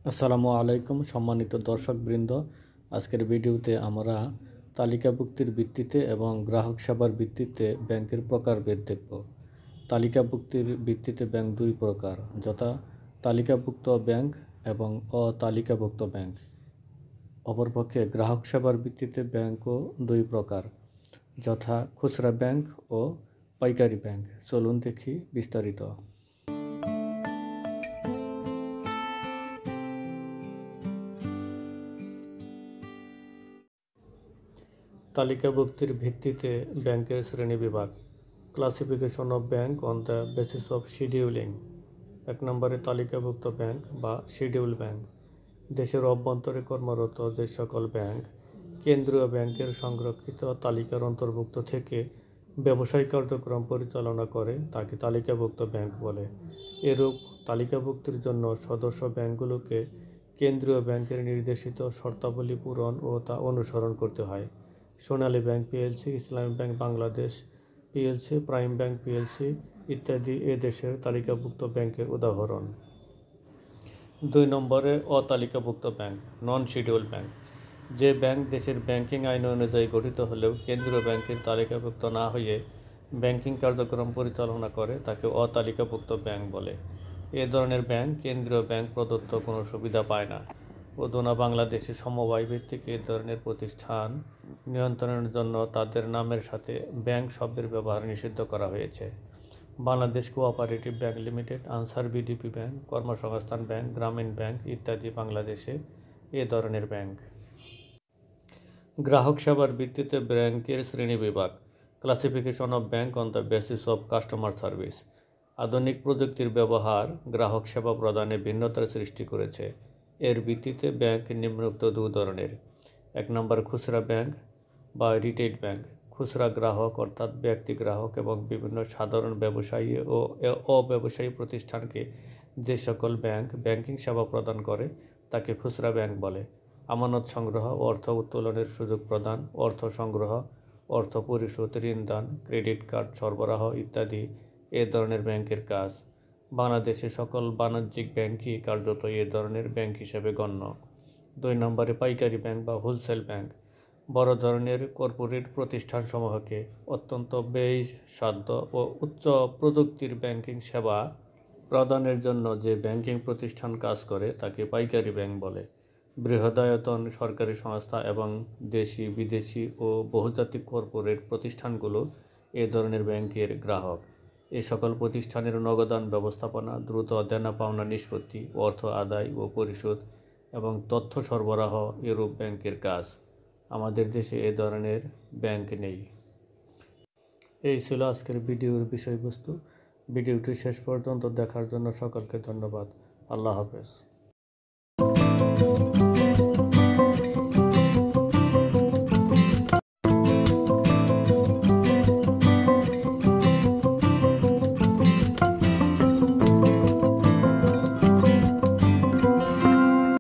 আসসালামু আলাইকুম সম্মানিত দর্শকবৃন্দ। আজকের ভিডিওতে আমরা তালিকাভুক্তির ভিত্তিতে এবং গ্রাহক সেবার ভিত্তিতে ব্যাংকের প্রকারভেদ দেখব। তালিকাভুক্তির ভিত্তিতে ব্যাংক দুই প্রকার, যথা তালিকাভুক্ত ব্যাংক এবং অতালিকাভুক্ত ব্যাংক। অপরপক্ষে গ্রাহক সেবার ভিত্তিতে ব্যাংকও দুই প্রকার, যথা খুচরা ব্যাংক ও পাইকারি ব্যাংক। চলুন দেখি বিস্তারিত। তালিকাভুক্তির ভিত্তিতে ব্যাংকের শ্রেণীবিভাগ। Classification of bank on the basis of scheduling. 1 নম্বরে তালিকাভুক্ত ব্যাংক বা শিডিউল ব্যাংক। দেশের অভ্যন্তরে কর্মরত যে সকল ব্যাংক কেন্দ্রীয় ব্যাংকের সংরক্ষিত তালিকার অন্তর্ভুক্ত থেকে ব্যবসায়িক কার্যক্রম পরিচালনা করে তাকে তালিকাভুক্ত ব্যাংক বলে। এরূপ তালিকাভুক্তির জন্য সদস্য ব্যাংকগুলোকে কেন্দ্রীয় ব্যাংকের নির্দেশিত শর্তাবলী পূরণ ও তা অনুসরণ করতে হয়। সোনালী ব্যাংক পিএলসি, ইসলামী bank Bangladesh PLC, prime bank PLC ইত্যাদি এ দেশের তালিকাভুক্ত ব্যাংকের উদাহরণ। 2 নম্বরে অতালিকাভুক্ত ব্যাংক, নন শিডিউল ব্যাংক। যে ব্যাংক দেশের ব্যাংকিং আইন অনুযায়ী গঠিত হলেও কেন্দ্রীয় ব্যাংকের তালিকাভুক্ত না হয়ে ব্যাংকিং কার্যক্রম পরিচালনা করে তাকে অতালিকাভুক্ত ব্যাংক বলে। এ ধরনের ব্যাংক কেন্দ্রীয় ব্যাংক প্রদত্ত কোনো সুবিধা পায় না। অধুনা বাংলাদেশে সমবায় ভিত্তিক এ ধরনের প্রতিষ্ঠান নিয়ন্ত্রণের জন্য তাদের নামের সাথে ব্যাংক শব্দের ব্যবহার নিষিদ্ধ করা হয়েছে। Bangladesh cooperative bank limited, answer BDP bank, কর্মসংস্থান ব্যাংক, গ্রামীণ ব্যাংক ইত্যাদি বাংলাদেশে এ ধরনের ব্যাংক। গ্রাহক সেবার ভিত্তিতে ব্যাংকের শ্রেণীবিভাগ। Classification of bank on the basis of customer service. আধুনিক প্রযুক্তির ব্যবহার গ্রাহক সেবা প্রদানে ভিন্নতার সৃষ্টি করেছে। এর ভিত্তিতে ব্যাংক নিম্নোক্ত দু ধরনের। 1 নম্বর খুচরা ব্যাংক বা রিটেইল ব্যাংক। খুচরা গ্রাহক অর্থাৎ ব্যক্তি গ্রাহক এবং বিভিন্ন সাধারণ ব্যবসায়ী ও অব্যবসায়ী প্রতিষ্ঠানকে যে সকল ব্যাংক ব্যাংকিং সেবা প্রদান করে তাকে খুচরা ব্যাংক বলে। আমানত সংগ্রহ, অর্থ উত্তোলনের সুযোগ প্রদান, অর্থ সংগ্রহ, অর্থ পরিশোধ, ঋণদান, ক্রেডিট কার্ড সরবরাহ ইত্যাদি এ ধরনের ব্যাংকের কাজ। বাংলাদেশে সকল বাণিজ্যিক ব্যাংকই কার্যত এ ধরনের ব্যাংক হিসেবে গণ্য। 2 নম্বরে পাইকারি ব্যাংক বা হোলসেল ব্যাংক। বড় ধরনের কর্পোরেট প্রতিষ্ঠানসমূহকে অত্যন্ত ব্যয়সাধ্য ও উচ্চ প্রযুক্তির ব্যাংকিং সেবা প্রদানের জন্য যে ব্যাংকিং প্রতিষ্ঠান কাজ করে তাকে পাইকারি ব্যাংক বলে। বৃহদায়তন সরকারি সংস্থা এবং দেশি বিদেশি ও বহুজাতিক কর্পোরেট প্রতিষ্ঠানগুলো এ ধরনের ব্যাংকের গ্রাহক। এ সকল প্রতিষ্ঠানের নগদান ব্যবস্থাপনা, দ্রুত দেনা পাওনা নিষ্পত্তি, অর্থ আদায় ও পরিশোধ এবং তথ্য সরবরাহ এরূপ ব্যাংকের কাজ। আমাদের দেশে এ ধরনের ব্যাংক নেই। এই ছিল আজকের ভিডিওর বিষয়বস্তু। ভিডিওটি শেষ পর্যন্ত দেখার জন্য সকলকে ধন্যবাদ। আল্লাহ হাফেজ।